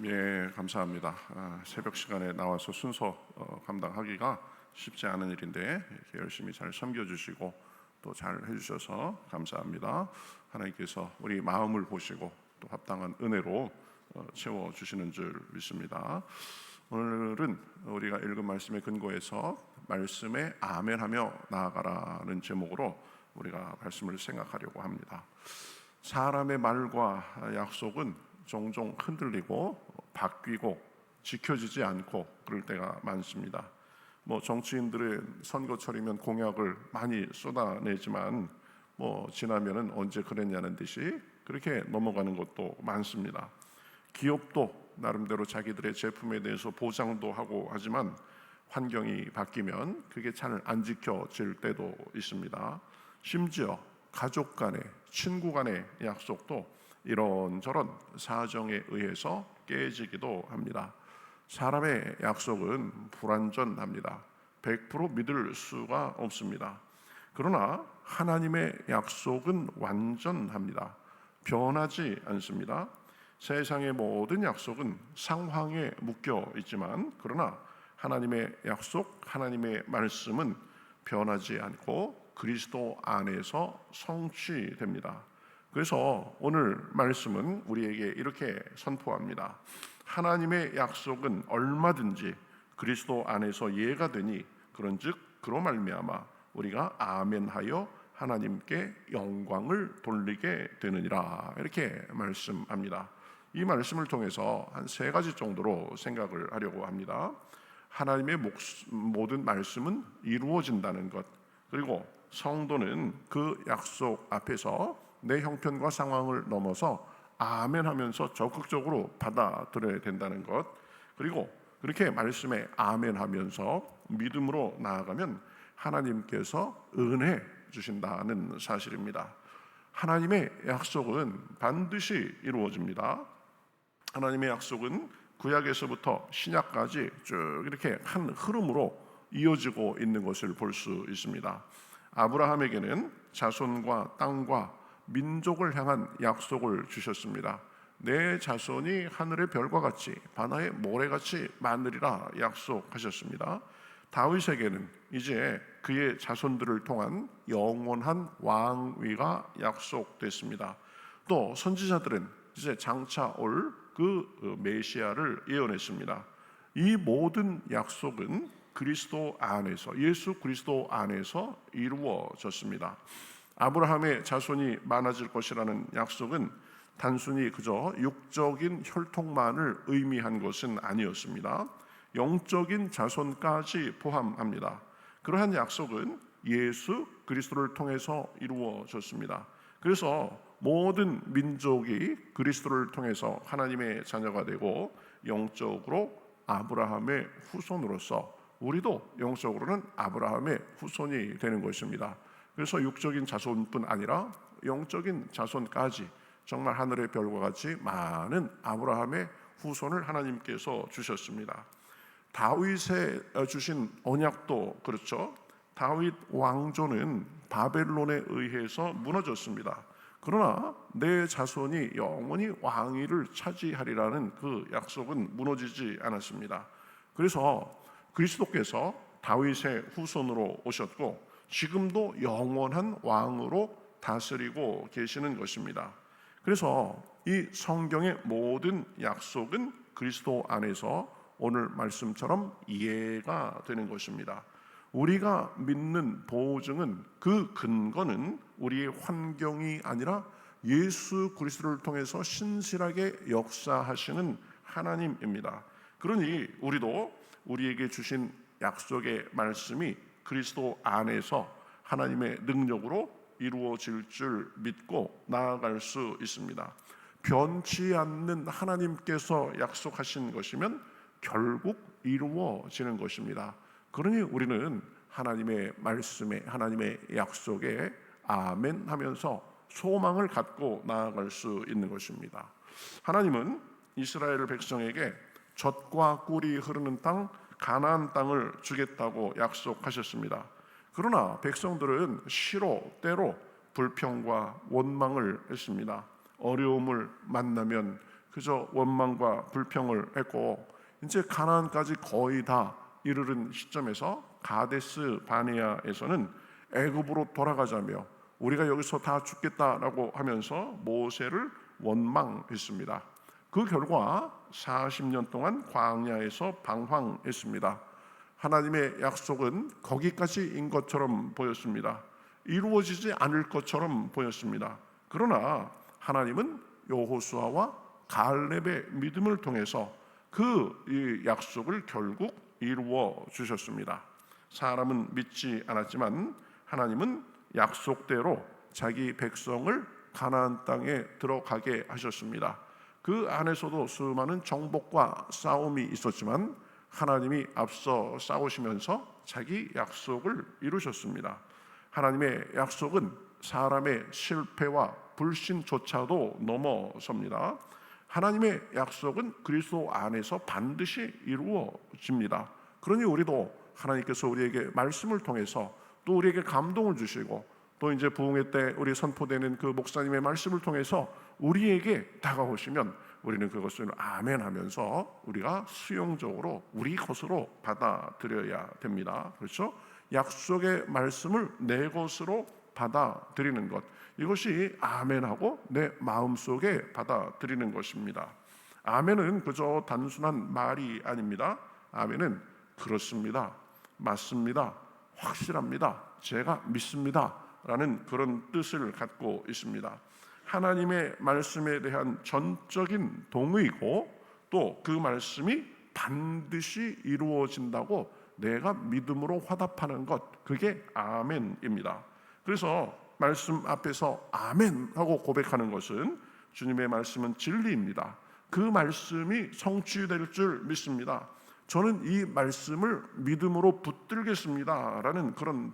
예, 감사합니다. 새벽 시간에 나와서 순서 감당하기가 쉽지 않은 일인데 이렇게 열심히 잘 섬겨주시고 또 잘 해주셔서 감사합니다. 하나님께서 우리 마음을 보시고 또 합당한 은혜로 채워주시는 줄 믿습니다. 오늘은 우리가 읽은 말씀의 근거에서 말씀에 아멘하며 나아가라는 제목으로 우리가 말씀을 생각하려고 합니다. 사람의 말과 약속은 종종 흔들리고 바뀌고 지켜지지 않고 그럴 때가 많습니다. 정치인들은 선거철이면 공약을 많이 쏟아내지만 지나면은 언제 그랬냐는 듯이 그렇게 넘어가는 것도 많습니다. 기업도 나름대로 자기들의 제품에 대해서 보장도 하고 하지만 환경이 바뀌면 그게 잘 안 지켜질 때도 있습니다. 심지어 가족 간의, 친구 간의 약속도 이런저런 사정에 의해서 깨지기도 합니다. 사람의 약속은 불완전합니다. 100% 믿을 수가 없습니다. 그러나 하나님의 약속은 완전합니다. 변하지 않습니다. 세상의 모든 약속은 상황에 묶여 있지만 그러나 하나님의 약속, 하나님의 말씀은 변하지 않고 그리스도 안에서 성취됩니다. 그래서 오늘 말씀은 우리에게 이렇게 선포합니다. 하나님의 약속은 얼마든지 그리스도 안에서 예가 되니 그런즉 그로 말미암아 우리가 아멘하여 하나님께 영광을 돌리게 되느니라, 이렇게 말씀합니다. 이 말씀을 통해서 한 세 가지 정도로 생각을 하려고 합니다. 하나님의 모든 말씀은 이루어진다는 것, 그리고 성도는 그 약속 앞에서 내 형편과 상황을 넘어서 아멘 하면서 적극적으로 받아들여야 된다는 것, 그리고 그렇게 말씀에 아멘 하면서 믿음으로 나아가면 하나님께서 은혜 주신다는 사실입니다. 하나님의 약속은 반드시 이루어집니다. 하나님의 약속은 구약에서부터 신약까지 쭉 이렇게 한 흐름으로 이어지고 있는 것을 볼 수 있습니다. 아브라함에게는 자손과 땅과 민족을 향한 약속을 주셨습니다. 내 자손이 하늘의 별과 같이 바다의 모래같이 많으리라 약속하셨습니다. 다윗에게는 이제 그의 자손들을 통한 영원한 왕위가 약속됐습니다. 또 선지자들은 이제 장차 올 그 메시아를 예언했습니다. 이 모든 약속은 그리스도 안에서, 예수 그리스도 안에서 이루어졌습니다. 아브라함의 자손이 많아질 것이라는 약속은 단순히 그저 육적인 혈통만을 의미한 것은 아니었습니다. 영적인 자손까지 포함합니다. 그러한 약속은 예수 그리스도를 통해서 이루어졌습니다. 그래서 모든 민족이 그리스도를 통해서 하나님의 자녀가 되고 영적으로 아브라함의 후손으로서 우리도 영적으로는 아브라함의 후손이 되는 것입니다. 그래서 육적인 자손뿐 아니라 영적인 자손까지 정말 하늘의 별과 같이 많은 아브라함의 후손을 하나님께서 주셨습니다. 다윗에 주신 언약도 그렇죠. 다윗 왕조는 바벨론에 의해서 무너졌습니다. 그러나 내 자손이 영원히 왕위를 차지하리라는 그 약속은 무너지지 않았습니다. 그래서 그리스도께서 다윗의 후손으로 오셨고 지금도 영원한 왕으로 다스리고 계시는 것입니다. 그래서 이 성경의 모든 약속은 그리스도 안에서 오늘 말씀처럼 이해가 되는 것입니다. 우리가 믿는 보증은, 그 근거는 우리의 환경이 아니라 예수 그리스도를 통해서 신실하게 역사하시는 하나님입니다. 그러니 우리도 우리에게 주신 약속의 말씀이 그리스도 안에서 하나님의 능력으로 이루어질 줄 믿고 나아갈 수 있습니다. 변치 않는 하나님께서 약속하신 것이면 결국 이루어지는 것입니다. 그러니 우리는 하나님의 말씀에, 하나님의 약속에 아멘 하면서 소망을 갖고 나아갈 수 있는 것입니다. 하나님은 이스라엘 백성에게 젖과 꿀이 흐르는 땅, 가나안 땅을 주겠다고 약속하셨습니다. 그러나 백성들은 시로 때로 불평과 원망을 했습니다. 어려움을 만나면 그저 원망과 불평을 했고, 이제 가나안까지 거의 다 이르는 시점에서 가데스 바네아에서는 애굽으로 돌아가자며 우리가 여기서 다 죽겠다라고 하면서 모세를 원망했습니다. 그 결과 40년 동안 광야에서 방황했습니다. 하나님의 약속은 거기까지인 것처럼 보였습니다. 이루어지지 않을 것처럼 보였습니다. 그러나 하나님은 여호수아와 갈렙의 믿음을 통해서 그 약속을 결국 이루어 주셨습니다. 사람은 믿지 않았지만 하나님은 약속대로 자기 백성을 가나안 땅에 들어가게 하셨습니다. 그 안에서도 수많은 정복과 싸움이 있었지만 하나님이 앞서 싸우시면서 자기 약속을 이루셨습니다. 하나님의 약속은 사람의 실패와 불신조차도 넘어섭니다. 하나님의 약속은 그리스도 안에서 반드시 이루어집니다. 그러니 우리도 하나님께서 우리에게 말씀을 통해서 또 우리에게 감동을 주시고 또 이제 부흥회 때 우리 선포되는 그 목사님의 말씀을 통해서 우리에게 다가오시면 우리는 그것을 아멘 하면서 우리가 수용적으로 우리 것으로 받아들여야 됩니다. 그렇죠? 약속의 말씀을 내 것으로 받아들이는 것, 이것이 아멘하고 내 마음속에 받아들이는 것입니다. 아멘은 그저 단순한 말이 아닙니다. 아멘은 그렇습니다, 맞습니다, 확실합니다, 제가 믿습니다 라는 그런 뜻을 갖고 있습니다. 하나님의 말씀에 대한 전적인 동의고 또 그 말씀이 반드시 이루어진다고 내가 믿음으로 화답하는 것, 그게 아멘입니다. 그래서 말씀 앞에서 아멘 하고 고백하는 것은 주님의 말씀은 진리입니다. 그 말씀이 성취될 줄 믿습니다. 저는 이 말씀을 믿음으로 붙들겠습니다 라는 그런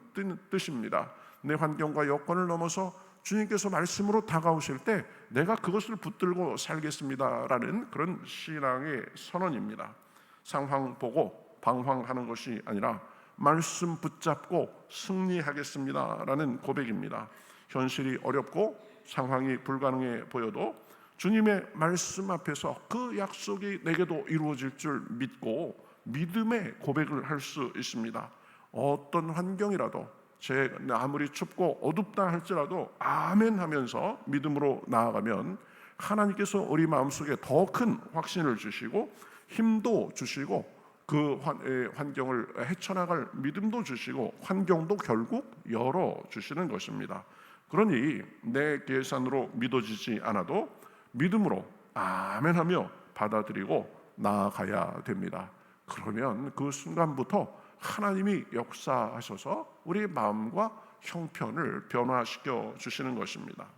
뜻입니다. 내 환경과 여건을 넘어서 주님께서 말씀으로 다가오실 때 내가 그것을 붙들고 살겠습니다 라는 그런 신앙의 선언입니다. 상황 보고 방황하는 것이 아니라 말씀 붙잡고 승리하겠습니다 라는 고백입니다. 현실이 어렵고 상황이 불가능해 보여도 주님의 말씀 앞에서 그 약속이 내게도 이루어질 줄 믿고 믿음의 고백을 할 수 있습니다. 어떤 환경이라도 아무리 춥고 어둡다 할지라도 아멘 하면서 믿음으로 나아가면 하나님께서 우리 마음속에 더 큰 확신을 주시고 힘도 주시고 그 환경을 헤쳐나갈 믿음도 주시고 환경도 결국 열어주시는 것입니다. 그러니 내 계산으로 믿어지지 않아도 믿음으로 아멘하며 받아들이고 나아가야 됩니다. 그러면 그 순간부터 하나님이 역사하셔서 우리 마음과 형편을 변화시켜 주시는 것입니다.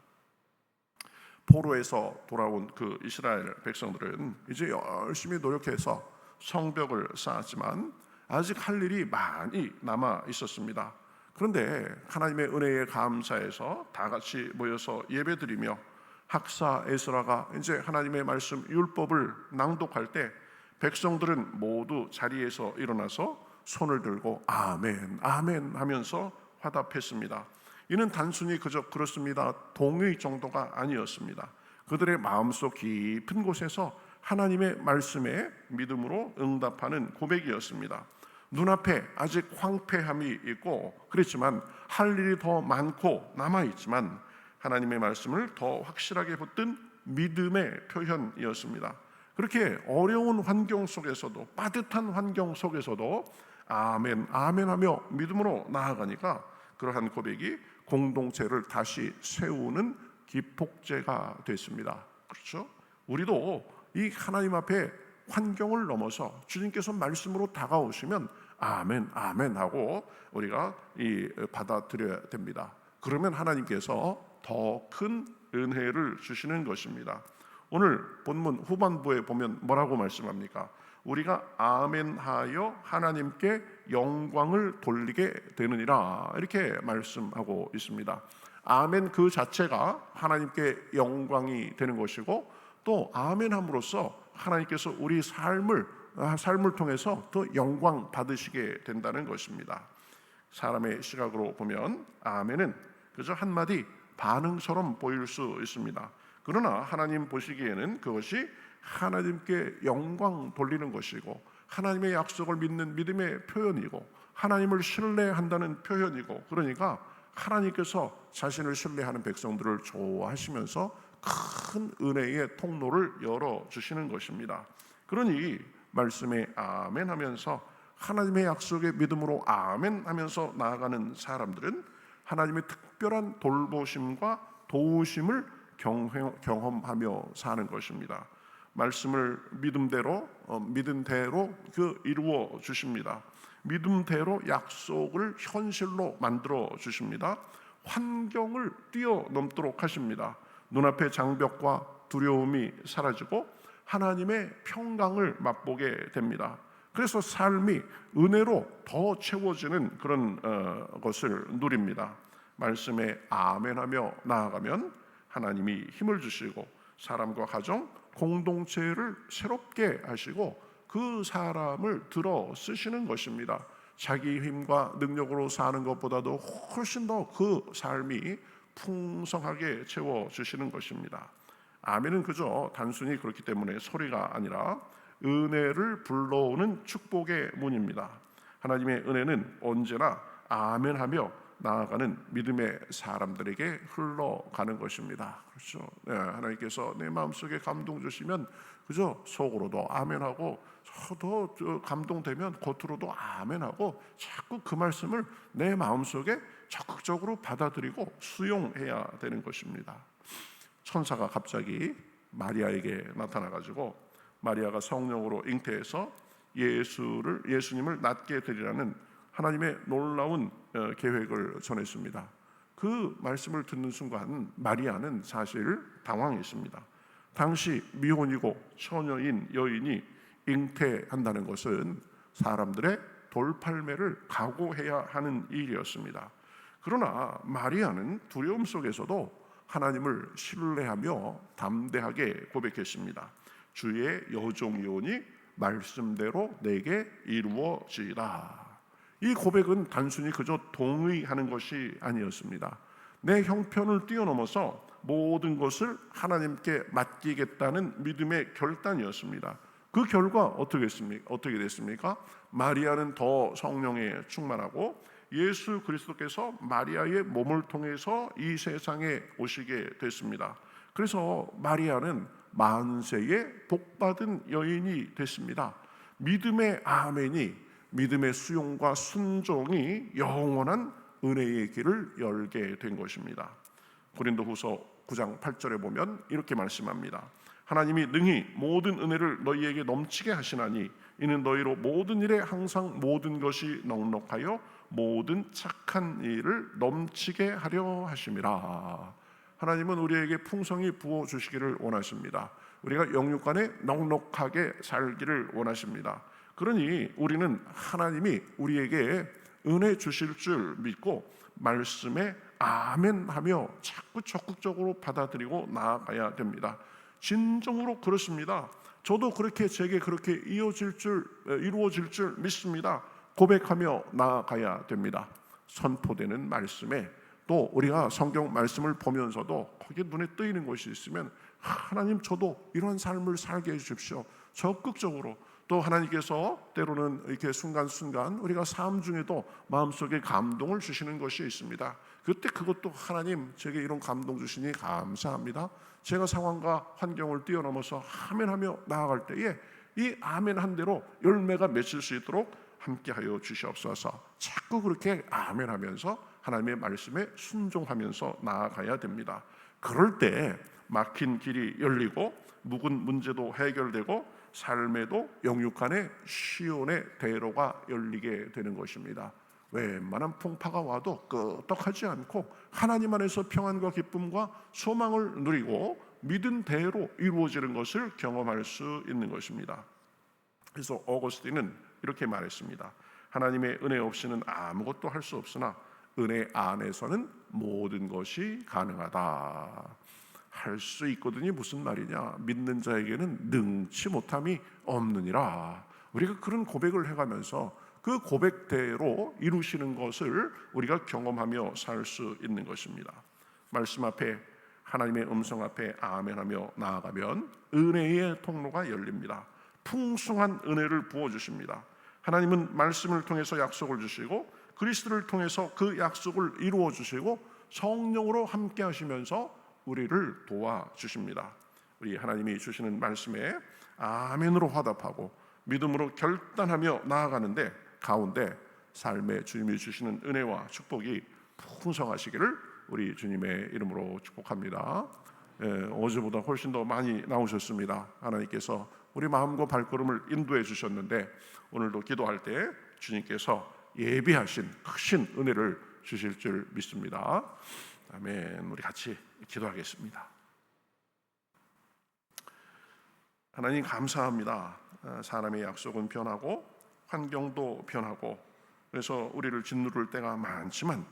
포로에서 돌아온 그 이스라엘 백성들은 이제 열심히 노력해서 성벽을 쌓았지만 아직 할 일이 많이 남아 있었습니다. 그런데 하나님의 은혜에 감사해서 다 같이 모여서 예배드리며 학사 에스라가 이제 하나님의 말씀 율법을 낭독할 때 백성들은 모두 자리에서 일어나서 손을 들고 아멘 아멘 하면서 화답했습니다. 이는 단순히 그저 그렇습니다 동의 정도가 아니었습니다. 그들의 마음속 깊은 곳에서 하나님의 말씀에 믿음으로 응답하는 고백이었습니다. 눈앞에 아직 황폐함이 있고 그렇지만 할 일이 더 많고 남아있지만 하나님의 말씀을 더 확실하게 붙든 믿음의 표현이었습니다. 그렇게 어려운 환경 속에서도 빠듯한 환경 속에서도 아멘 아멘 하며 믿음으로 나아가니까 그러한 고백이 공동체를 다시 세우는 기폭제가 됐습니다. 그렇죠? 우리도 이 하나님 앞에 환경을 넘어서 주님께서 말씀으로 다가오시면 아멘 아멘 하고 우리가 받아들여야 됩니다. 그러면 하나님께서 더 큰 은혜를 주시는 것입니다. 오늘 본문 후반부에 보면 뭐라고 말씀합니까? 우리가 아멘하여 하나님께 영광을 돌리게 되느니라 이렇게 말씀하고 있습니다. 아멘 그 자체가 하나님께 영광이 되는 것이고 또 아멘함으로써 하나님께서 우리 삶을 통해서 더 영광 받으시게 된다는 것입니다. 사람의 시각으로 보면 아멘은 그저 한마디 반응처럼 보일 수 있습니다. 그러나 하나님 보시기에는 그것이 하나님께 영광 돌리는 것이고, 하나님의 약속을 믿는 믿음의 표현이고, 하나님을 신뢰한다는 표현이고, 그러니까 하나님께서 자신을 신뢰하는 백성들을 좋아하시면서 큰 은혜의 통로를 열어주시는 것입니다. 그러니 말씀에 아멘 하면서, 하나님의 약속에 믿음으로 아멘 하면서 나아가는 사람들은 하나님의 특별한 돌보심과 도우심을 경험하며 사는 것입니다. 말씀을 믿은 대로 이루어 주십니다. 믿음대로 약속을 현실로 만들어 주십니다. 환경을 뛰어넘도록 하십니다. 눈앞의 장벽과 두려움이 사라지고 하나님의 평강을 맛보게 됩니다. 그래서 삶이 은혜로 더 채워지는 그런 것을 누립니다. 말씀에 아멘하며 나아가면 하나님이 힘을 주시고 사람과 가정, 공동체를 새롭게 하시고 그 사람을 들어 쓰시는 것입니다. 자기 힘과 능력으로 사는 것보다도 훨씬 더 그 삶이 풍성하게 채워주시는 것입니다. 아멘은 그저 단순히 그렇기 때문에 소리가 아니라 은혜를 불러오는 축복의 문입니다. 하나님의 은혜는 언제나 아멘하며 나아가는 믿음의 사람들에게 흘러가는 것입니다. 그렇죠? 네, 하나님께서 내 마음속에 감동 주시면 그저 속으로도 아멘하고, 더 감동되면 겉으로도 아멘하고, 자꾸 그 말씀을 내 마음속에 적극적으로 받아들이고 수용해야 되는 것입니다. 천사가 갑자기 마리아에게 나타나가지고 마리아가 성령으로 잉태해서 예수님을 낳게 되리라는 하나님의 놀라운 계획을 전했습니다. 그 말씀을 듣는 순간 마리아는 사실 당황했습니다. 당시 미혼이고 처녀인 여인이 잉태한다는 것은 사람들의 돌팔매를 각오해야 하는 일이었습니다. 그러나 마리아는 두려움 속에서도 하나님을 신뢰하며 담대하게 고백했습니다. 주의 여종이오니 말씀대로 내게 이루어지리라. 이 고백은 단순히 그저 동의하는 것이 아니었습니다. 내 형편을 뛰어넘어서 모든 것을 하나님께 맡기겠다는 믿음의 결단이었습니다. 그 결과 어떻게 됐습니까? 마리아는 더 성령에 충만하고 예수 그리스도께서 마리아의 몸을 통해서 이 세상에 오시게 됐습니다. 그래서 마리아는 만세의 복받은 여인이 됐습니다. 믿음의 아멘이, 믿음의 수용과 순종이 영원한 은혜의 길을 열게 된 것입니다. 고린도후서 9장 8절에 보면 이렇게 말씀합니다. 하나님이 능히 모든 은혜를 너희에게 넘치게 하시나니 이는 너희로 모든 일에 항상 모든 것이 넉넉하여 모든 착한 일을 넘치게 하려 하심이라. 하나님은 우리에게 풍성히 부어주시기를 원하십니다. 우리가 영육간에 넉넉하게 살기를 원하십니다. 그러니 우리는 하나님이 우리에게 은혜 주실 줄 믿고 말씀에 아멘하며 자꾸 적극적으로 받아들이고 나아가야 됩니다. 진정으로 그렇습니다. 저도 제게 그렇게 이루어질 줄 믿습니다. 고백하며 나아가야 됩니다. 선포되는 말씀에, 또 우리가 성경 말씀을 보면서도 거기에 눈에 띄는 것이 있으면 하나님, 저도 이런 삶을 살게 해주십시오. 적극적으로. 또 하나님께서 때로는 이렇게 순간순간 우리가 삶 중에도 마음속에 감동을 주시는 것이 있습니다. 그때 그것도 하나님, 제게 이런 감동 주시니 감사합니다. 제가 상황과 환경을 뛰어넘어서 아멘하며 나아갈 때에 이 아멘한 대로 열매가 맺힐 수 있도록 함께하여 주시옵소서. 자꾸 그렇게 아멘하면서 하나님의 말씀에 순종하면서 나아가야 됩니다. 그럴 때 막힌 길이 열리고 묵은 문제도 해결되고 삶에도 영육간의 시온의 대로가 열리게 되는 것입니다. 웬만한 풍파가 와도 끄떡하지 않고 하나님 안에서 평안과 기쁨과 소망을 누리고 믿은 대로 이루어지는 것을 경험할 수 있는 것입니다. 그래서 어거스틴은 이렇게 말했습니다. 하나님의 은혜 없이는 아무것도 할 수 없으나 은혜 안에서는 모든 것이 가능하다. 할 수 있거든이 무슨 말이냐? 믿는 자에게는 능치 못함이 없느니라. 우리가 그런 고백을 해가면서 그 고백대로 이루시는 것을 우리가 경험하며 살 수 있는 것입니다. 말씀 앞에, 하나님의 음성 앞에 아멘하며 나아가면 은혜의 통로가 열립니다. 풍성한 은혜를 부어주십니다. 하나님은 말씀을 통해서 약속을 주시고 그리스도를 통해서 그 약속을 이루어 주시고 성령으로 함께 하시면서 우리를 도와주십니다. 우리 하나님이 주시는 말씀에 아멘으로 화답하고 믿음으로 결단하며 나아가는데 가운데 삶의 주님이 주시는 은혜와 축복이 풍성하시기를 우리 주님의 이름으로 축복합니다. 어제보다 훨씬 더 많이 나오셨습니다. 하나님께서 우리 마음과 발걸음을 인도해 주셨는데 오늘도 기도할 때 주님께서 예비하신 크신 은혜를 주실 줄 믿습니다. 아멘. 우리 같이 기도하겠습니다. 하나님 감사합니다. 사람의 약속은 변하고 환경도 변하고 그래서 우리를 짓누를 때가 많지만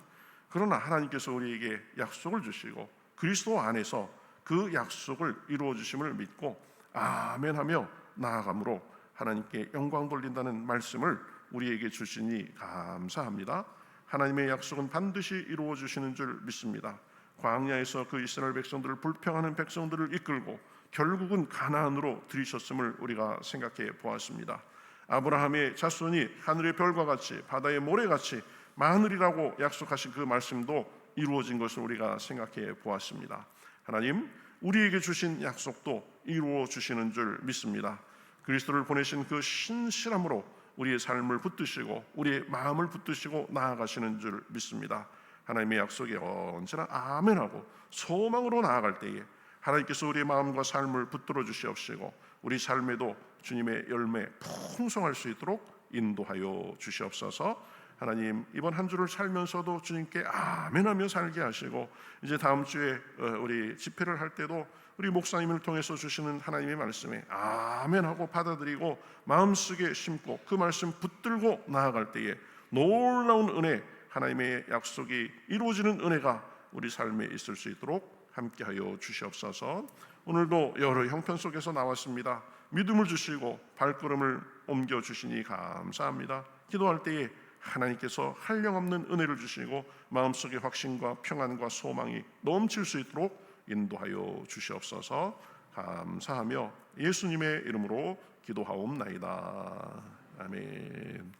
그러나 하나님께서 우리에게 약속을 주시고 그리스도 안에서 그 약속을 이루어 주심을 믿고 아멘하며 나아감으로 하나님께 영광 돌린다는 말씀을 우리에게 주시니 감사합니다. 하나님의 약속은 반드시 이루어 주시는 줄 믿습니다. 광야에서 그 이스라엘 백성들을 불평하는 백성들을 이끌고 결국은 가나안으로 들이셨음을 우리가 생각해 보았습니다. 아브라함의 자손이 하늘의 별과 같이 바다의 모래같이 많으리라고 약속하신 그 말씀도 이루어진 것을 우리가 생각해 보았습니다. 하나님, 우리에게 주신 약속도 이루어 주시는 줄 믿습니다. 그리스도를 보내신 그 신실함으로 우리의 삶을 붙드시고 우리의 마음을 붙드시고 나아가시는 줄 믿습니다. 하나님의 약속에 언제나 아멘하고 소망으로 나아갈 때에 하나님께서 우리의 마음과 삶을 붙들어 주시옵시고 우리 삶에도 주님의 열매 풍성할 수 있도록 인도하여 주시옵소서. 하나님, 이번 한 주를 살면서도 주님께 아멘하며 살게 하시고 이제 다음 주에 우리 집회를 할 때도 우리 목사님을 통해서 주시는 하나님의 말씀에 아멘하고 받아들이고 마음속에 심고 그 말씀 붙들고 나아갈 때에 놀라운 은혜, 하나님의 약속이 이루어지는 은혜가 우리 삶에 있을 수 있도록 함께하여 주시옵소서. 오늘도 여러 형편 속에서 나왔습니다. 믿음을 주시고 발걸음을 옮겨 주시니 감사합니다. 기도할 때에 하나님께서 한량없는 은혜를 주시고 마음속에 확신과 평안과 소망이 넘칠 수 있도록 인도하여 주시옵소서. 감사하며 예수님의 이름으로 기도하옵나이다. 아멘.